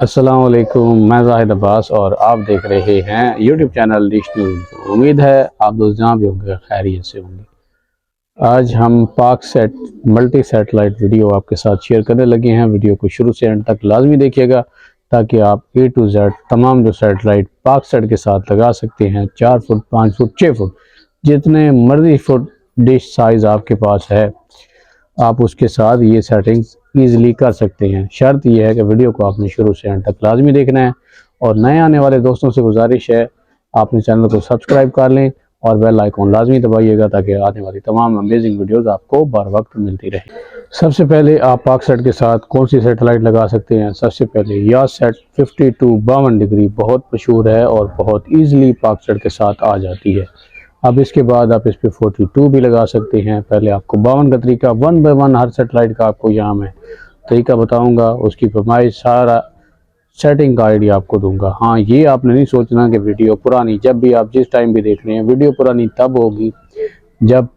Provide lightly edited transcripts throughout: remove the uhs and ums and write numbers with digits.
अस्सलाम वालेकुम, मैं जाहिद अब्बास और आप देख रहे हैं यूट्यूब चैनल डिश न्यूज़। उम्मीद है आप दोस्त जहाँ भी होंगे खैरियत से होंगे। आज हम पाक सेट मल्टी सैटेलाइट वीडियो आपके साथ शेयर करने लगे हैं। वीडियो को शुरू से एंड तक लाजमी देखिएगा ताकि आप A to Z तमाम जो सैटेलाइट पाक सेट के साथ लगा सकते हैं। 4 फुट, 5 फुट, 6 फुट, जितने मर्जी फुट डिश साइज़ आपके पास है, आप उसके साथ ये सेटिंग्स ईज़िली कर सकते हैं। शर्त यह है कि वीडियो को आपने शुरू से एंड तक लाजमी देखना है और नए आने वाले दोस्तों से गुजारिश है आपने चैनल को सब्सक्राइब कर लें और बेल आइकॉन लाजमी दबाइएगा ताकि आने वाली तमाम अमेजिंग वीडियोस आपको बर वक्त मिलती रहे। सबसे पहले आप पाक सेट के साथ कौन सी सैटेलाइट लगा सकते हैं। सबसे पहले यास सेट 52 डिग्री बहुत मशहूर है और बहुत ईज़िली पाक सेट के साथ आ जाती है। अब इसके बाद आप इस पर 42 भी लगा सकते हैं। पहले आपको 52 का तरीका 1 बाय 1 हर सेटेलाइट का आपको यहाँ मैं तरीका बताऊंगा, उसकी फरमाइश सारा सेटिंग का आइडिया आपको दूंगा। हाँ, ये आपने नहीं सोचना कि वीडियो पुरानी, जब भी आप जिस टाइम भी देख रहे हैं वीडियो पुरानी तब होगी जब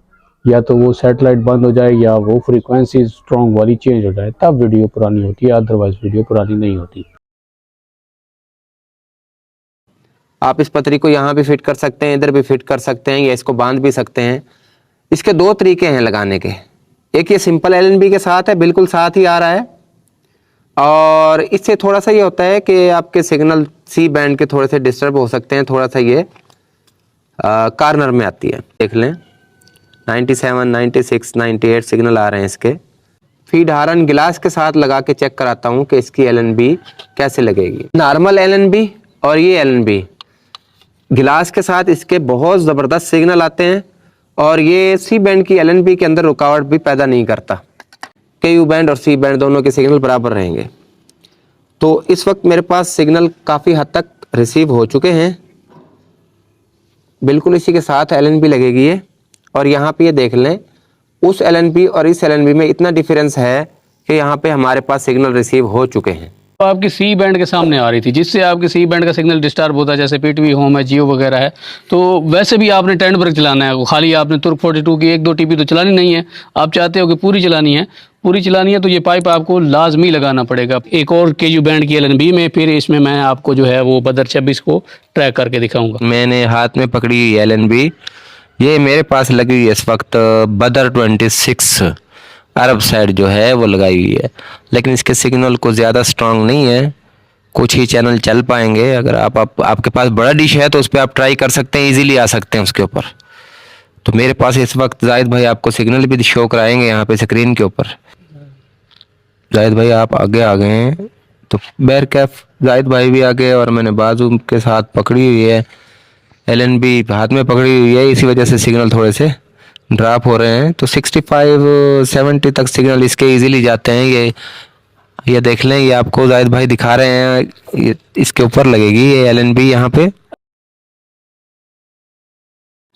या तो वो सेटेलाइट बंद हो जाए या वो फ्रीक्वेंसी स्ट्रॉन्ग वाली चेंज हो जाए, तब वीडियो पुरानी होती है, अदरवाइज वीडियो पुरानी नहीं होती। आप इस पतरी को यहाँ भी फिट कर सकते हैं, इधर भी फिट कर सकते हैं या इसको बांध भी सकते हैं। इसके दो तरीके हैं लगाने के। एक ये सिंपल एलएनबी के साथ है, बिल्कुल साथ ही आ रहा है, और इससे थोड़ा सा ये होता है कि आपके सिग्नल सी बैंड के थोड़े से डिस्टर्ब हो सकते हैं, थोड़ा सा ये कार्नर में आती है। देख लें 97, 96, 98 सिग्नल आ रहे हैं इसके। फीड हारन गिलास के साथ लगा के चेक कराता हूँ कि इसकी एलएनबी कैसे लगेगी। नॉर्मल एलएनबी और ये एलएनबी गिलास के साथ इसके बहुत ज़बरदस्त सिग्नल आते हैं और ये सी बैंड की एलएनबी के अंदर रुकावट भी पैदा नहीं करता। के यू बैंड और सी बैंड दोनों के सिग्नल बराबर रहेंगे। तो इस वक्त मेरे पास सिग्नल काफ़ी हद तक रिसीव हो चुके हैं। बिल्कुल इसी के साथ एलएनबी लगेगी ये। और यहाँ पे ये देख लें, उस एलएनबी और इस एलएनबी में इतना डिफरेंस है कि यहाँ पे हमारे पास सिग्नल रिसीव हो चुके हैं। तो आपकी सी बैंड के सामने आ रही थी, जिससे आपकी सी बैंड का सिग्नल डिस्टर्ब होता है, जैसे पीटीवी होम है, जियो वगैरह है। तो वैसे भी आपने 10 पर चलाना है, खाली आपने तुर्क 42 की 1-2 टीपी तो चलानी नहीं है। आप चाहते हो कि पूरी चलानी है तो ये पाइप आपको लाजमी लगाना पड़ेगा। एक और केयू बैंड की एलएनबी में, फिर इसमें मैं आपको जो है वो बदर 26 को ट्रैक करके दिखाऊंगा। मैंने हाथ में पकड़ी हुई एलएनबी, ये मेरे पास लगी हुई है इस वक्त बदर 26 अरब साइड जो है वो लगाई हुई है, लेकिन इसके सिग्नल को ज़्यादा स्ट्रांग नहीं है, कुछ ही चैनल चल पाएंगे। अगर आपके पास बड़ा डिश है तो उस पर आप ट्राई कर सकते हैं, इजीली आ सकते हैं उसके ऊपर। तो मेरे पास इस वक्त जाहिद भाई आपको सिग्नल भी शो कराएंगे यहाँ पे स्क्रीन के ऊपर। जाहिद भाई आप आगे आ गए हैं, तो बैर कैफ जाहिद भाई भी आ गए और मैंने बाजू के साथ पकड़ी हुई है, एलएनबी हाथ में पकड़ी हुई है, इसी वजह से सिग्नल थोड़े से ड्रॉप हो रहे हैं। तो 65-70 तक सिग्नल इसके इजीली जाते हैं। ये देख लें, ये आपको जाहिद भाई दिखा रहे हैं, ये इसके ऊपर लगेगी ये एलएनबी यहाँ पे।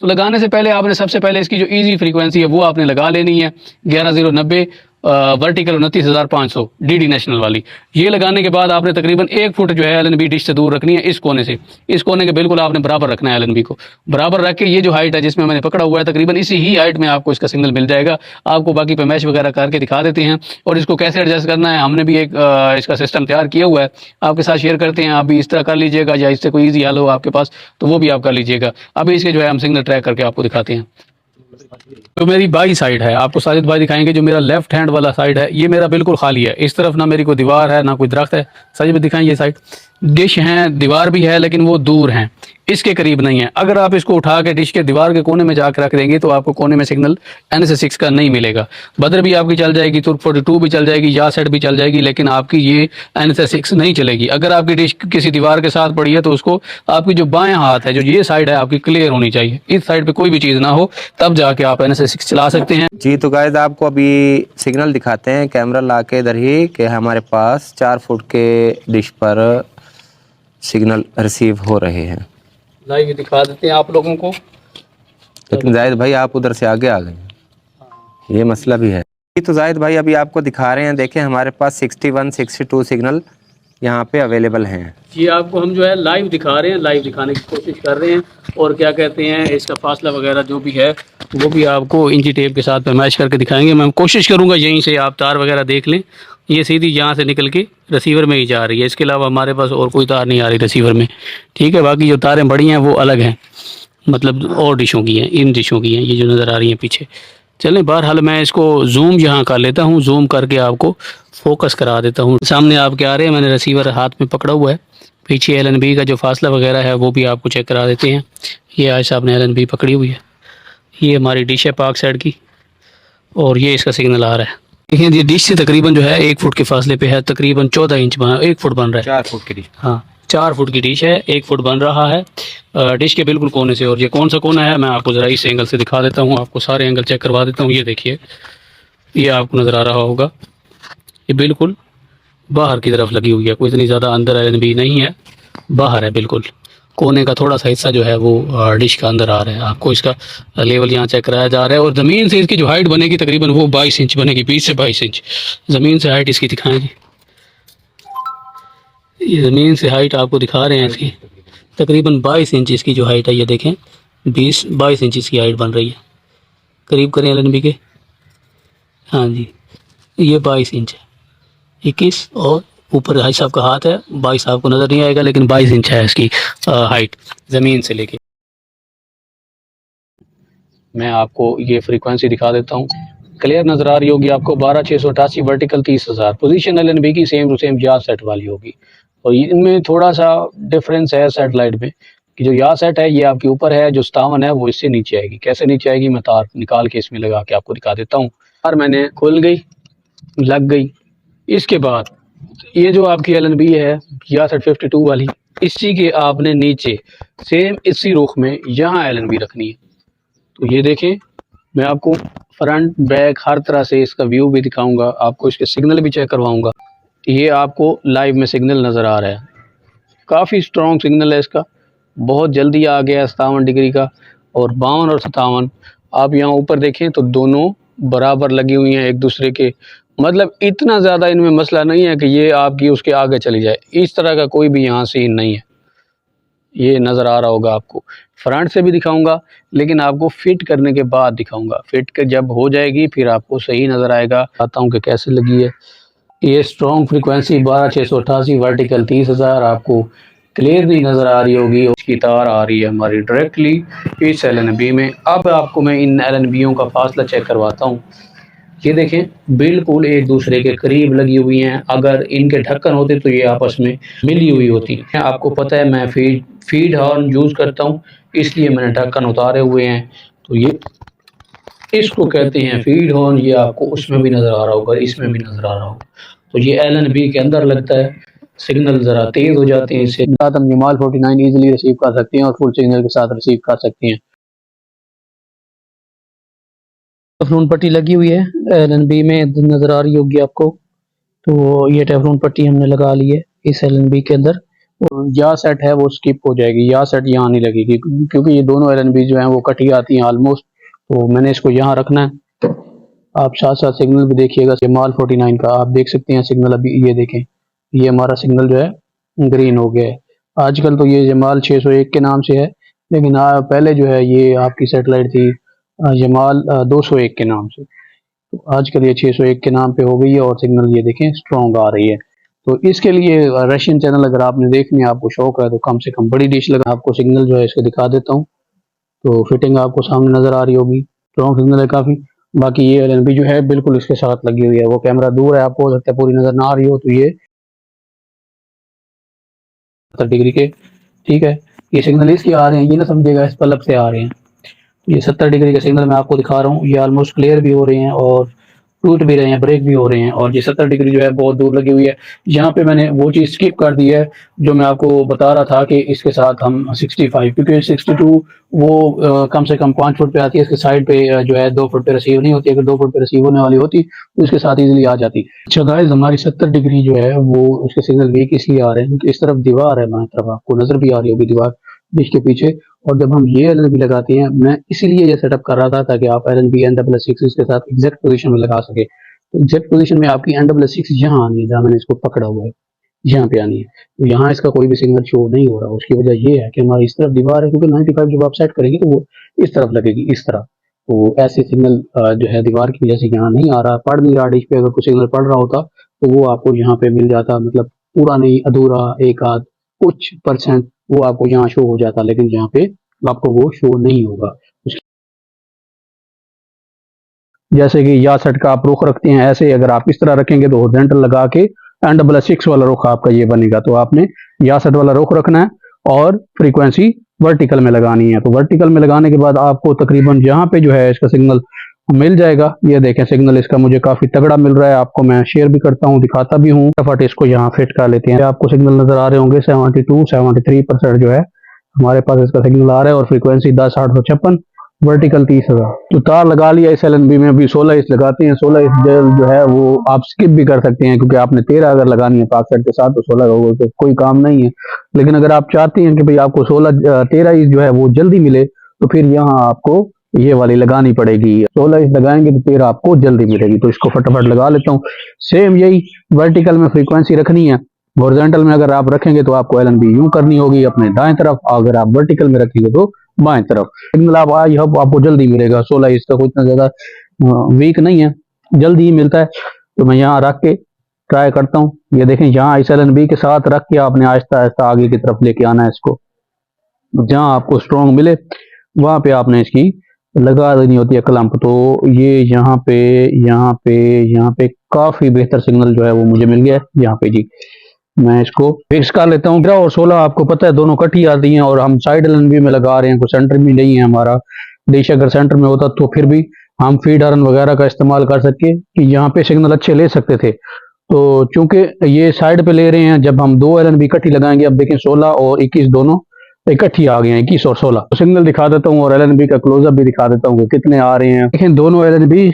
तो लगाने से पहले आपने सबसे पहले इसकी जो इजी फ्रीक्वेंसी है वो आपने लगा लेनी है, 11090 वर्टिकल 29,500 डीडी नेशनल वाली। ये लगाने के बाद आपने तकरीबन 1 फुट जो है एलएनबी डिश से दूर रखनी है, इस कोने से। इस कोने के बिल्कुल आपने बराबर रखना है एलएनबी को। बराबर रख के ये जो हाइट है जिसमें मैंने पकड़ा हुआ है, तकरीबन इसी ही हाइट में आपको इसका सिग्नल मिल जाएगा। आपको बाकी पे मैश वगैरह करके दिखा देते हैं और इसको कैसे एडजस्ट करना है हमने भी एक इसका सिस्टम तैयार किया हुआ है, आपके साथ शेयर करते हैं। आप भी इस तरह कर लीजिएगा, या इससे कोई ईजी हल हो आपके पास तो वो भी आप कर लीजिएगा। अभी इसके जो है हम सिग्नल ट्रैक करके आपको दिखाते हैं। जो मेरी बाई साइड है, आपको साजिद भाई दिखाएंगे, जो मेरा लेफ्ट हैंड वाला साइड है ये मेरा बिल्कुल खाली है। इस तरफ ना मेरी कोई दीवार है ना कोई दरख्त है। साजिद भाई दिखाएं, ये साइड डिश है, दीवार भी है लेकिन वो दूर है, इसके करीब नहीं है। अगर आप इसको उठा के डिश के दीवार के कोने में जाकर रख देंगे तो आपको कोने में सिग्नल NSA6 का नहीं मिलेगा। बदर भी आपकी चल जाएगी, तुर्क 42 भी चल जाएगी, या सेट भी चल जाएगी, लेकिन आपकी ये NSA6 नहीं चलेगी। अगर आपकी डिश किसी दीवार के साथ पड़ी है तो उसको आपकी जो बाएं हाथ है, जो ये साइड है आपकी क्लियर होनी चाहिए, इस साइड पे कोई भी चीज़ ना हो, तब जाके आप NSA6 चला सकते हैं। जी, तो गाइस आपको अभी सिग्नल दिखाते हैं कैमरा ला के इधर ही कि हमारे पास 4 फुट के डिश पर सिग्नल रिसीव हो रहे हैं। लाइव दिखा देते हैं आप लोगों को, लेकिन जाहिद भाई आप उधर से आगे आ गए, ये मसला भी है। तो जाहिद भाई अभी आपको दिखा रहे हैं, देखें हमारे पास 61, 62 सिग्नल यहाँ पे अवेलेबल हैं। ये आपको हम जो है लाइव दिखा रहे हैं, लाइव दिखाने की कोशिश कर रहे हैं। और क्या कहते हैं, इसका फासला वगैरह जो भी है वो भी आपको इंची टेप के साथ मैच करके दिखाएंगे। मैं कोशिश करूंगा यहीं से आप तार वगैरह देख लें, ये सीधी यहाँ से निकल के रिसीवर में ही जा रही है, इसके अलावा हमारे पास और कोई तार नहीं आ रही रिसीवर में, ठीक है। बाकी जो तारें बड़ी हैं वो अलग हैं, मतलब और डिशों की हैं, इन डिशों की हैं, ये जो नज़र आ रही हैं पीछे। चलें, बहरहाल मैं इसको जूम यहाँ कर लेता हूँ, जूम करके आपको फोकस करा देता हूँ। सामने आपके आ रहे हैं, मैंने रिसीवर हाथ में पकड़ा हुआ है। पीछे LNB का जो फासला वगैरह है वो भी आपको चेक करा देते हैं। ये आज साहब ने LNB पकड़ी हुई है, ये हमारी डिश है पाक साइड की, और ये इसका सिग्नल आ रहा है। देखिए ये डिश से तकरीबन जो है 1 फुट के फासले पे है, तकरीबन 14 इंच बना, 1 फुट बन रहा है। 4 फुट की डिश, हाँ 4 फुट की डिश है, 1 फुट बन रहा है डिश के बिल्कुल कोने से। और ये कौन सा कोना है मैं आपको ज़रा इस एंगल से दिखा देता हूँ, आपको सारे एंगल चेक करवा देता हूँ। ये देखिए, ये आपको नज़र आ रहा होगा, ये बिल्कुल बाहर की तरफ लगी हुई है, कोई इतनी ज़्यादा अंदर LNB नहीं है, बाहर है बिल्कुल। कोने का थोड़ा सा हिस्सा जो है वो डिश का अंदर आ रहा है। आपको इसका लेवल यहाँ चेक कराया जा रहा है। और ज़मीन से इसकी जो हाइट बनेगी तकरीबन वो 22 इंच बनेगी, 20 से 22 इंच ज़मीन से हाइट इसकी दिखाएं जी। ये ज़मीन से हाइट आपको दिखा रहे हैं इसकी, तकरीबन 22 इंच इसकी जो हाइट है, ये देखें 20-22 इंच इसकी हाइट बन रही है। करीब करें LNB के, हाँ जी ये 22 इंच है, 21 और ऊपर भाई साहब का हाथ है, 22 आपको नज़र नहीं आएगा लेकिन 22 इंच है इसकी हाइट ज़मीन से लेके। मैं आपको ये फ्रीक्वेंसी दिखा देता हूँ, क्लियर नज़र आ रही होगी आपको। 12688 वर्टिकल 30,000, पोजीशन LNB की सेम टू सेम या सेट वाली होगी। और इनमें थोड़ा सा डिफरेंस है सेटेलाइट में, कि जो या सेट है ये आपके ऊपर है, जो 57 है वो इससे नीचे आएगी। कैसे नीचे आएगी मैं तार निकाल के इसमें लगा के आपको दिखा देता हूँ। तार मैंने खुल गई, लग गई। इसके बाद ये जो आपकी LNB है या सेट 52 वाली, इसी के आपने नीचे सेम इसी रुख में यहाँ LNB रखनी है। तो ये देखें, मैं आपको फ्रंट बैक हर तरह से इसका व्यू भी दिखाऊंगा, आपको इसके सिग्नल भी चेक करवाऊंगा। ये आपको लाइव में सिग्नल नज़र आ रहा है, काफ़ी स्ट्रॉन्ग सिग्नल है इसका, बहुत जल्दी आ गया है 57 डिग्री का। और 52 और 57 आप यहाँ ऊपर देखें तो दोनों बराबर लगी हुई हैं एक दूसरे के, मतलब इतना ज़्यादा इनमें मसला नहीं है कि ये आपकी उसके आगे चली जाए, इस तरह का कोई भी यहाँ सीन नहीं है। ये नज़र आ रहा होगा आपको, फ्रंट से भी दिखाऊंगा लेकिन आपको फिट करने के बाद दिखाऊंगा। फिट के जब हो जाएगी फिर आपको सही नज़र आएगा, आता हूँ कि कैसे लगी है। ये स्ट्रॉन्ग फ्रीक्वेंसी 12688 वर्टिकल 30,000 आपको क्लियरली नज़र आ रही होगी। उसकी तार आ रही है हमारी डायरेक्टली इस LNB में। अब आपको मैं इन LNBयों का फासला चेक करवाता हूँ। ये देखें बिल्कुल एक दूसरे के करीब लगी हुई हैं, अगर इनके ढक्कन होते तो ये आपस में मिली हुई होती। आपको पता है मैं फीड हॉर्न यूज़ करता हूँ, इसलिए मैंने ढक्कन उतारे हुए हैं। तो ये इसको कहते हैं फीड हॉर्न, ये आपको उसमें भी नज़र आ रहा होगा, इसमें भी नज़र आ रहा होगा। तो ये LNB के अंदर लगता है, सिग्नल ज़रा तेज़ हो जाते हैं, इससे साथ हम जमाल 49 ईजिली रिसीव कर सकते हैं और फुल सिग्नल के साथ रिसीव कर सकते हैं। टेफ्लॉन पट्टी लगी हुई है LNB में, नज़र आ रही होगी आपको। तो ये टेफ्लॉन पट्टी हमने लगा ली है इस LNB के अंदर। और या सेट है वो स्किप हो जाएगी, या सेट यहाँ नहीं लगेगी क्योंकि ये दोनों LNB जो हैं वो कटी आती हैं ऑलमोस्ट। तो मैंने इसको यहाँ रखना है। आप साथ साथ सिग्नल भी देखिएगा, जमाल 49 का आप देख सकते हैं सिग्नल। अभी ये देखें, ये हमारा सिग्नल जो है ग्रीन हो गया है। आजकल तो ये जमाल 601 के नाम से है, लेकिन पहले जो है ये आपकी सेटेलाइट थी जमाल 201 के नाम से। तो आजकल ये 601 के नाम पे हो गई है और सिग्नल ये देखें स्ट्रॉन्ग आ रही है। तो इसके लिए रशियन चैनल अगर आपने देखनी है, आपको शौक है, तो कम से कम बड़ी डिश लगा। आपको सिग्नल जो है इसको दिखा देता हूँ। तो फिटिंग आपको सामने नज़र आ रही होगी, स्ट्रॉन्ग सिग्नल है काफ़ी। बाकी ये LNB जो है बिल्कुल इसके साथ लगी हुई है। वो कैमरा दूर है, आपको हो सकता है पूरी नज़र ना आ रही हो। तो ये 70 डिग्री के, ठीक है, ये सिग्नल इसके आ रहे हैं, ये ना समझिएगा इस पलक से आ रहे हैं। ये 70 डिग्री के सिग्नल मैं आपको दिखा रहा हूँ, ये ऑलमोस्ट क्लियर भी हो रहे हैं और टूट भी रहे हैं, ब्रेक भी हो रहे हैं। और ये 70 डिग्री जो है बहुत दूर लगी हुई है। यहाँ पे मैंने वो चीज़ स्किप कर दी है जो मैं आपको बता रहा था कि इसके साथ हम 65, क्योंकि 62 वो कम से कम 5 फुट पे आती है, इसके साइड पे जो है 2 फुट पे रिसीव नहीं होती। अगर 2 फुट पे रिसीव होने वाली होती तो इसके साथ इजीली आ जाती। अच्छा गाइस, हमारी 70 डिग्री जो है वो उसके सिग्नल वीक इसलिए आ रहे हैं क्योंकि इस तरफ दीवार है, हमारी तरफ आपको नजर भी आ रही होगी दीवार डिश के पीछे। और जब हम ये LNB लगाते हैं, मैं इसीलिए ये सेटअप कर रहा था ताकि आप LNB NSS6 इसके साथ एग्जैक्ट पोजीशन में लगा सके। तो एग्जैक्ट पोजीशन में आपकी NSS6 यहाँ आनी है, जहाँ मैंने इसको पकड़ा हुआ है यहाँ पे आनी है। तो यहाँ इसका कोई भी सिग्नल शो नहीं हो रहा। उसकी वजह ये है कि हमारी इस तरफ दीवार है, क्योंकि 95 जब आप सेट करेंगे तो वो इस तरफ लगेगी, इस तरह। तो ऐसे सिग्नल जो है दीवार की वजह से यहाँ नहीं आ रहा, पढ़ नहीं रहा डिश पे। अगर कोई सिग्नल पढ़ रहा होता तो वो आपको यहाँ पे मिल जाता, मतलब पूरा नहीं, अधूरा, एक आध कुछ परसेंट वो आपको यहाँ शो हो जाता, लेकिन यहाँ पे आपको वो शो नहीं होगा। जैसे कि या सेट का आप रुख रखते हैं, ऐसे अगर आप इस तरह रखेंगे तो हॉरिजॉन्टल लगा के N66 वाला रुख आपका ये बनेगा। तो आपने या सेट वाला रुख रखना है और फ्रीक्वेंसी वर्टिकल में लगानी है। तो वर्टिकल में लगाने के बाद आपको तकरीबन यहाँ पे जो है इसका सिग्नल मिल जाएगा। ये देखें सिग्नल इसका मुझे काफी तगड़ा मिल रहा है, आपको मैं शेयर भी करता हूँ, दिखाता भी हूँ। फटाफट इसको यहाँ फिट कर लेते हैं। आपको सिग्नल नजर आ रहे होंगे 72-73% जो है हमारे पास इसका सिग्नल आ रहा है, और फ्रीक्वेंसी 10,856, वर्टिकल 30,000। तो तार लगा लिया इस LNB में। अभी 16 इंच लगाते हैं। 16 इंच जो है वो आप स्किप भी कर सकते हैं, क्योंकि आपने 13 अगर लगानी है पाक सेट के साथ तो 16 होगा तो कोई काम नहीं है। लेकिन अगर आप चाहते हैं कि भाई आपको 13 इंच जो है वो जल्दी मिले, तो फिर यहाँ आपको ये वाली लगानी पड़ेगी। 16 इंच लगाएंगे तो 13 आपको जल्दी मिलेगी। तो इसको फटाफट लगा लेता हूँ। सेम यही वर्टिकल में फ्रीक्वेंसी रखनी है, हॉरिजॉन्टल में अगर आप रखेंगे तो आपको LNB यूं करनी होगी अपने दाएं तरफ, अगर आप वर्टिकल में रखेंगे तो बाएं तरफ। सिग्नल आप आपको जल्दी मिलेगा। 16 इसका कोई इतना ज्यादा वीक नहीं है, जल्दी ही मिलता है। तो मैं यहाँ रख के ट्राई करता हूँ। ये देखें यहाँ इस LNB के साथ रख के आपने आहिस्ता आहिस्ता आगे की तरफ लेके आना है इसको। जहाँ आपको स्ट्रॉन्ग मिले वहां पे आपने इसकी लगा देनी होती है क्लम्प। तो ये यहाँ पे यहाँ पे यहाँ पे काफी बेहतर सिग्नल जो है वो मुझे मिल गया है यहाँ पे जी। मैं इसको फिक्स कर लेता हूँ। 15 और 16 आपको पता है दोनों कटी आती हैं, और हम साइड LNB में लगा रहे हैं, कोई सेंटर में नहीं है हमारा। डिश अगर सेंटर में होता तो फिर भी हम फीड हॉर्न वगैरह का इस्तेमाल कर सके कि यहाँ पे सिग्नल अच्छे ले सकते थे। तो चूंकि ये साइड पे ले रहे हैं, जब हम 2 LNB इकट्ठी लगाएंगे, अब देखें 16 और 21 दोनों इकट्ठी आ गए हैं, 21 और 16। तो सिग्नल दिखा देता हूँ और LNB का क्लोजअप भी दिखा देता हूँ कि कितने आ रहे हैं। देखें दोनों LNB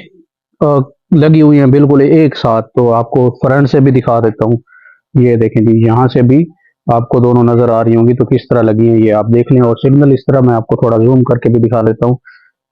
लगी हुई हैं बिल्कुल एक साथ। तो आपको फ्रंट से भी दिखा देता हूँ। ये देखें जी, यहाँ से भी आपको दोनों नजर आ रही होंगी तो किस तरह लगी है ये आप देख लें। और सिग्नल इस तरह मैं आपको थोड़ा जूम करके भी दिखा देता हूँ।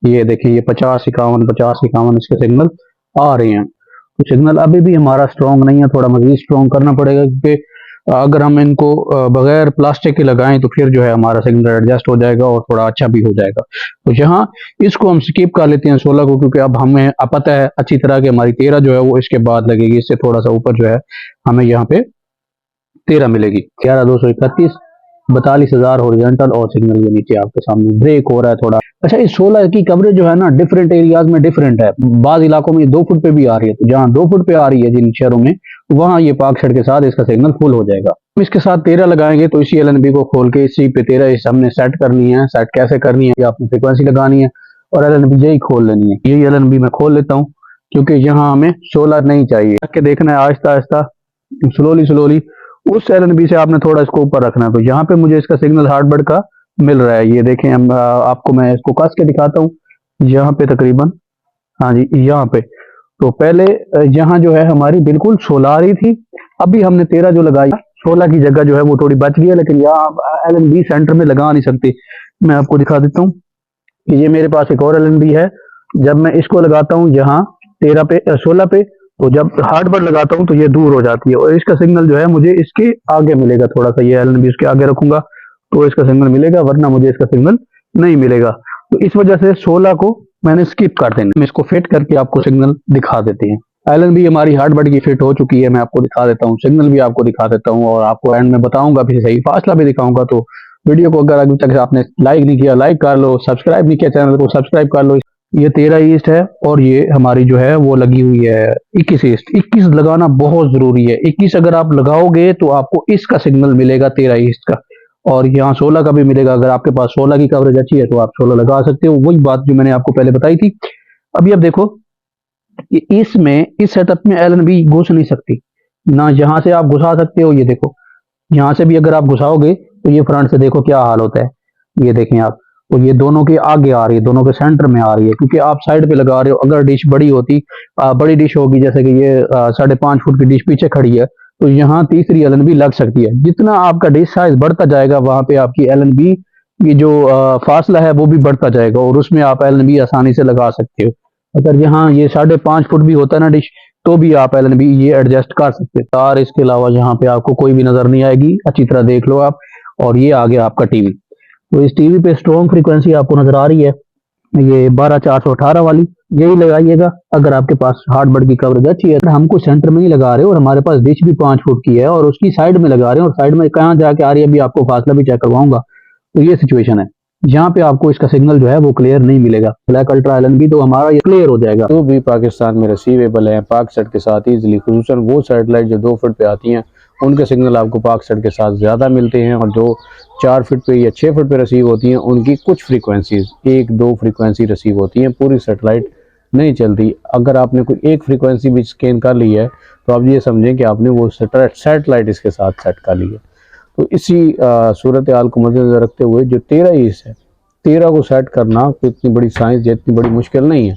ये देखिए ये 50-51 इसके सिग्नल आ रहे हैं। तो सिग्नल अभी भी हमारा स्ट्रॉन्ग नहीं है, थोड़ा मजीद स्ट्रॉन्ग करना पड़ेगा, क्योंकि अगर हम इनको बगैर प्लास्टिक के लगाएं तो फिर जो है हमारा सिग्नल एडजस्ट हो जाएगा और थोड़ा अच्छा भी हो जाएगा। तो यहाँ इसको हम स्किप कर लेते हैं 16 को, क्योंकि अब हमें पता है अच्छी तरह कि हमारी 13 जो है वो इसके बाद लगेगी। इससे थोड़ा सा ऊपर जो है हमें यहाँ पे 13 मिलेगी। 11,231, 42,000 हॉरिजॉन्टल, और सिग्नल ये नीचे आपके सामने ब्रेक हो रहा है थोड़ा। अच्छा, इस 16 की कवरेज जो है ना डिफरेंट एरियाज में डिफरेंट है। बाज इलाकों में 2 फुट पे भी आ रही है, तो जहाँ 2 फुट पे आ रही है जिन शहरों में, वहां ये पाक सेट के साथ इसका सिग्नल फुल हो जाएगा। हम इसके साथ 13 लगाएंगे तो इसी LNB को खोल के इसी पे 13 इस हमने सेट करनी है। सेट कैसे करनी है, आपने फ्रिक्वेंसी लगानी है और LNB यही खोल लेनी है। यही LNB मैं खोल लेता हूँ, क्योंकि यहाँ हमें 16 नहीं चाहिए। के देखना है आहिस्ता आहिस्ता, स्लोली उस LNB से आपने थोड़ा इसको ऊपर रखना है। तो यहाँ पे मुझे इसका सिग्नल हार्डबर्ड का मिल रहा है। ये देखें, हम आपको मैं इसको कस के दिखाता हूँ। यहाँ पे तकरीबन, हाँ जी यहाँ पे, तो पहले यहाँ जो है हमारी बिल्कुल 16 आ रही थी, अभी हमने 13 जो लगाई, 16 की जगह जो है वो थोड़ी बच गई है। लेकिन यहाँ LNB सेंटर में लगा नहीं सकते। मैं आपको दिखा देता हूँ कि ये मेरे पास एक और LNB है। जब मैं इसको लगाता हूँ यहाँ 13 पे 16 पे, तो जब हार्डबर्ड लगाता हूँ तो ये दूर हो जाती है, और इसका सिग्नल जो है मुझे इसके आगे मिलेगा। थोड़ा सा ये LNB इसके आगे रखूंगा तो इसका सिग्नल मिलेगा, वरना मुझे इसका सिग्नल नहीं मिलेगा। तो इस वजह से 16 को मैंने स्किप कर देना। हम इसको फिट करके आपको सिग्नल दिखा देते हैं। LNB हमारी हार्डबर्ड की फिट हो चुकी है। मैं आपको दिखा देता हूँ, सिग्नल भी आपको दिखा देता हूँ, और आपको एंड में बताऊंगा भी सही फासला भी दिखाऊंगा। तो वीडियो को अगर अभी तक आपने लाइक नहीं किया लाइक कर लो, सब्सक्राइब नहीं किया चैनल को सब्सक्राइब कर लो। ये 13 ईस्ट है और ये हमारी जो है वो लगी हुई है 21 ईस्ट। 21 लगाना बहुत जरूरी है। 21 अगर आप लगाओगे तो आपको इसका सिग्नल मिलेगा 13 ईस्ट का, और यहाँ 16 का भी मिलेगा। अगर आपके पास 16 की कवरेज अच्छी है तो आप 16 लगा सकते हो। वही बात जो मैंने आपको पहले बताई थी। अभी अब देखो कि इसमें इस सेटअप में LNB घुस नहीं सकती ना, यहाँ से आप घुसा सकते हो। ये देखो यहाँ से भी अगर आप घुसाओगे तो ये फ्रंट से देखो क्या हाल होता है। ये देखें आप, तो ये दोनों के आगे आ रही है, दोनों के सेंटर में आ रही है, क्योंकि आप साइड पे लगा रहे हो। अगर डिश बड़ी होती, बड़ी डिश होगी, जैसे कि ये 5.5 फुट की डिश पीछे खड़ी है, तो यहाँ तीसरी LNB लग सकती है। जितना आपका डिश साइज बढ़ता जाएगा वहां पे आपकी LNB की जो फासला है वो भी बढ़ता जाएगा, और उसमें आप LNB आसानी से लगा सकते हो। अगर यहाँ ये 5.5 फुट भी होता है ना डिश, तो भी आप LNB ये एडजस्ट कर सकते हैं। तार इसके अलावा यहाँ पे आपको कोई भी नजर नहीं आएगी, अच्छी तरह देख लो आप। और ये आ गया आपका टीवी। तो इस टीवी पे स्ट्रॉन्ग फ्रीक्वेंसी आपको नजर आ रही है, ये 12418 वाली यही लगाइएगा। अगर आपके पास हार्डबोर्ड की कवरेज अच्छी है, अगर हमको सेंटर में ही लगा रहे हो और हमारे पास डिश भी 5 फुट की है और उसकी साइड में लगा रहे हैं और साइड में कहाँ जाके आ रही है, अभी आपको फासला भी चेक करवाऊंगा, तो ये सिचुएशन है जहाँ पे आपको इसका सिग्नल जो है वो क्लियर नहीं मिलेगा। ब्लैक अल्ट्रा एलएनबी तो हमारा ये क्लियर हो जाएगा। जो भी पाकिस्तान में रिसीवेबल है पाक सेट के साथ इजीली, खुसूसन वो सैटेलाइट जो 2 फुट पे आती हैं उनके सिग्नल आपको पाक सेट के साथ ज़्यादा मिलते हैं, और जो 4 फुट पे या 6 फुट पे रिसीव होती हैं उनकी कुछ फ्रीक्वेंसीज 1-2 फ्रीक्वेंसी रिसीव होती हैं, पूरी सैटेलाइट नहीं चलती। अगर आपने कोई एक फ्रीक्वेंसी भी स्कैन कर ली है तो आप ये समझें कि आपने वो सैटेलाइट इसके साथ सेट कर ली है। तो इसी सूरत हाल को मद्देनजर रखते हुए जो 13 ईस्ट है, 13 को सेट करना कोई इतनी बड़ी साइंस या इतनी बड़ी मुश्किल नहीं है।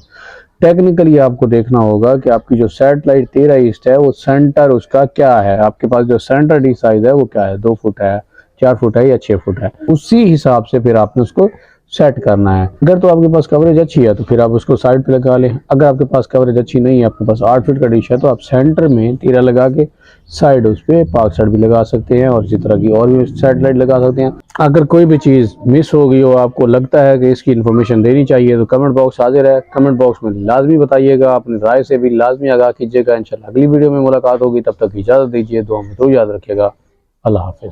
टेक्निकली आपको देखना होगा कि आपकी जो सैटेलाइट 13 ईस्ट है वो सेंटर उसका क्या है, आपके पास जो सेंटर डी साइज है वो क्या है, 2 फुट है, 4 फुट है या 6 फुट है, उसी हिसाब से फिर आपने उसको सेट करना है। अगर तो आपके पास कवरेज अच्छी है तो फिर आप उसको साइड पे लगा लें। अगर आपके पास कवरेज अच्छी नहीं है, आपके पास 8 फीट का डिश है, तो आप सेंटर में 13 लगा के साइड उस पर पाक सेट भी लगा सकते हैं और इसी तरह की और भी सैटेलाइट लगा सकते हैं। अगर कोई भी चीज़ मिस हो गई हो, आपको लगता है कि इसकी इन्फॉर्मेशन देनी चाहिए, तो कमेंट बॉक्स हाजिर है, कमेंट बॉक्स में लाजमी बताइएगा, अपनी राय से भी लाजमी आगाह कीजिएगा। इंशाल्लाह अगली वीडियो में मुलाकात होगी, तब तक इजाज़त दीजिए, दुआ में तो याद रखिएगा। अल्लाह हाफिज़।